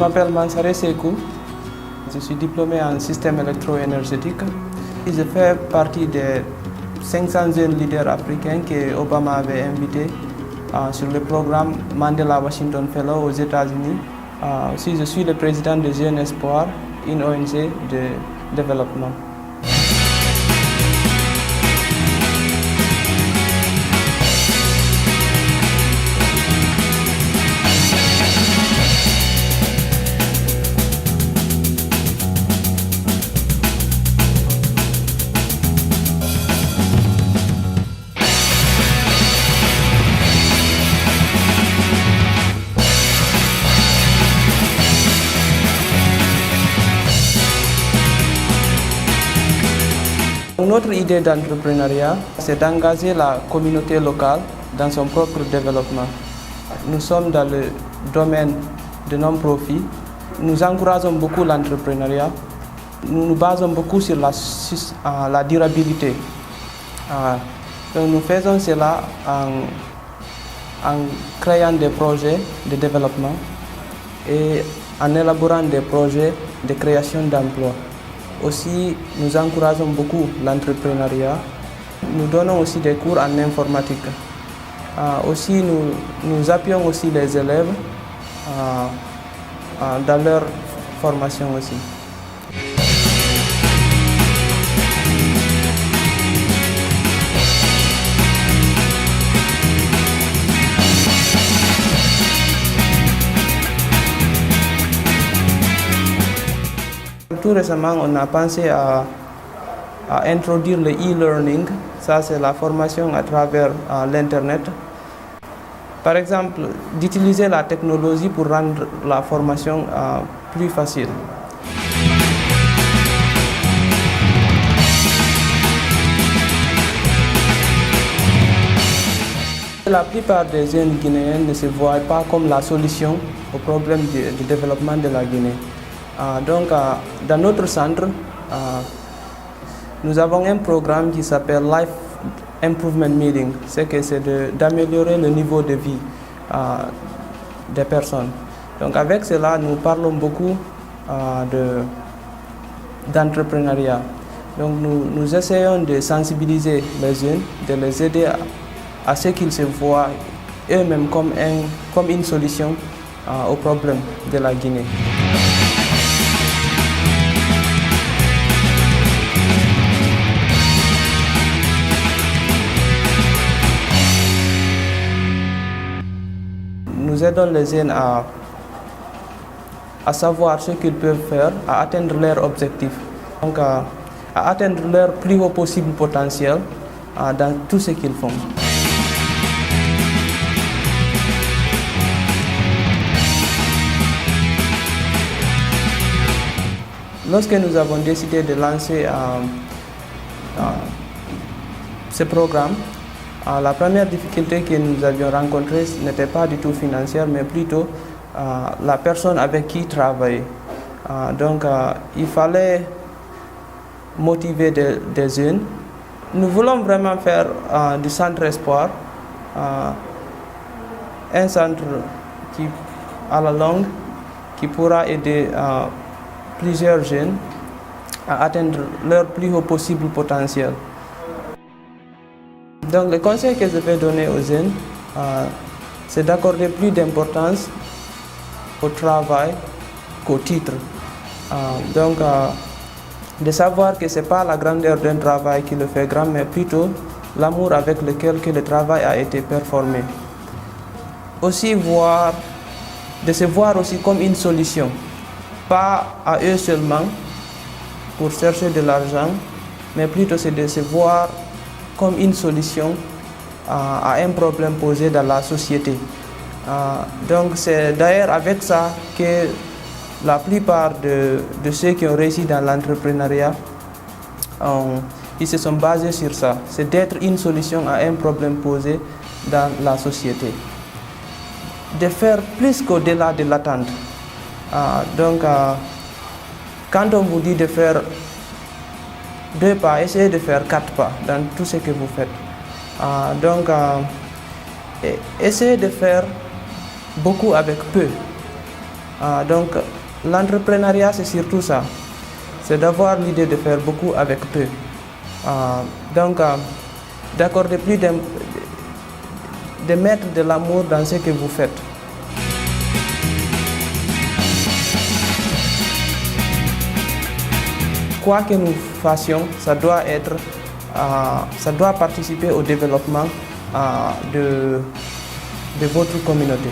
m'appelle Mansare Sekou. Je suis diplômé en système électro-énergétique. Je fais partie des 500 jeunes leaders africains que Obama avait invités sur le programme Mandela Washington Fellow aux États-Unis. Aussi, je suis le président de Jeunes Espoir, une ONG de développement. Notre idée d'entrepreneuriat, c'est d'engager la communauté locale dans son propre développement. Nous sommes dans le domaine de non-profit. Nous encourageons beaucoup l'entrepreneuriat. Nous nous basons beaucoup sur la durabilité. Donc nous faisons cela en créant des projets de développement et en élaborant des projets de création d'emplois. Aussi, nous encourageons beaucoup l'entrepreneuriat. Nous donnons aussi des cours en informatique. Aussi, nous appuyons aussi les élèves dans leur formation aussi. Tout récemment, on a pensé à introduire le e-learning. Ça, c'est la formation à travers l'Internet. Par exemple, d'utiliser la technologie pour rendre la formation plus facile. La plupart des jeunes Guinéens ne se voient pas comme la solution au problème du développement de la Guinée. Donc, dans notre centre, nous avons un programme qui s'appelle Life Improvement Meeting. C'est d'améliorer le niveau de vie des personnes. Donc, avec cela, nous parlons beaucoup d'entrepreneuriat. Donc, nous essayons de sensibiliser les jeunes, de les aider à ce qu'ils se voient eux-mêmes comme une solution au problème de la Guinée. Nous aidons les jeunes à savoir ce qu'ils peuvent faire, à atteindre leurs objectifs, donc à atteindre leur plus haut possible potentiel dans tout ce qu'ils font. Lorsque nous avons décidé de lancer ce programme, la première difficulté que nous avions rencontrée n'était pas du tout financière, mais plutôt la personne avec qui travailler. Donc, il fallait motiver des jeunes. Nous voulons vraiment faire du centre espoir, un centre qui, à la longue, qui pourra aider plusieurs jeunes à atteindre leur plus haut possible potentiel. Donc, le conseil que je vais donner aux jeunes, c'est d'accorder plus d'importance au travail qu'au titre. Donc, de savoir que ce n'est pas la grandeur d'un travail qui le fait grand, mais plutôt l'amour avec lequel le travail a été performé. Aussi de se voir aussi comme une solution, pas à eux seulement pour chercher de l'argent, mais plutôt c'est de se voir comme une solution à un problème posé dans la société. Donc c'est d'ailleurs avec ça que la plupart de ceux qui ont réussi dans l'entrepreneuriat, ils se sont basés sur ça. C'est d'être une solution à un problème posé dans la société. De faire plus qu'au-delà de l'attente. Donc quand on vous dit de faire 2 pas, essayez de faire 4 pas dans tout ce que vous faites. Donc, essayez de faire beaucoup avec peu. Donc, l'entrepreneuriat, c'est surtout ça. C'est d'avoir l'idée de faire beaucoup avec peu. Donc, d'accorder plus de mettre de l'amour dans ce que vous faites. Quoi que nous fassions, ça doit participer au développement de votre communauté.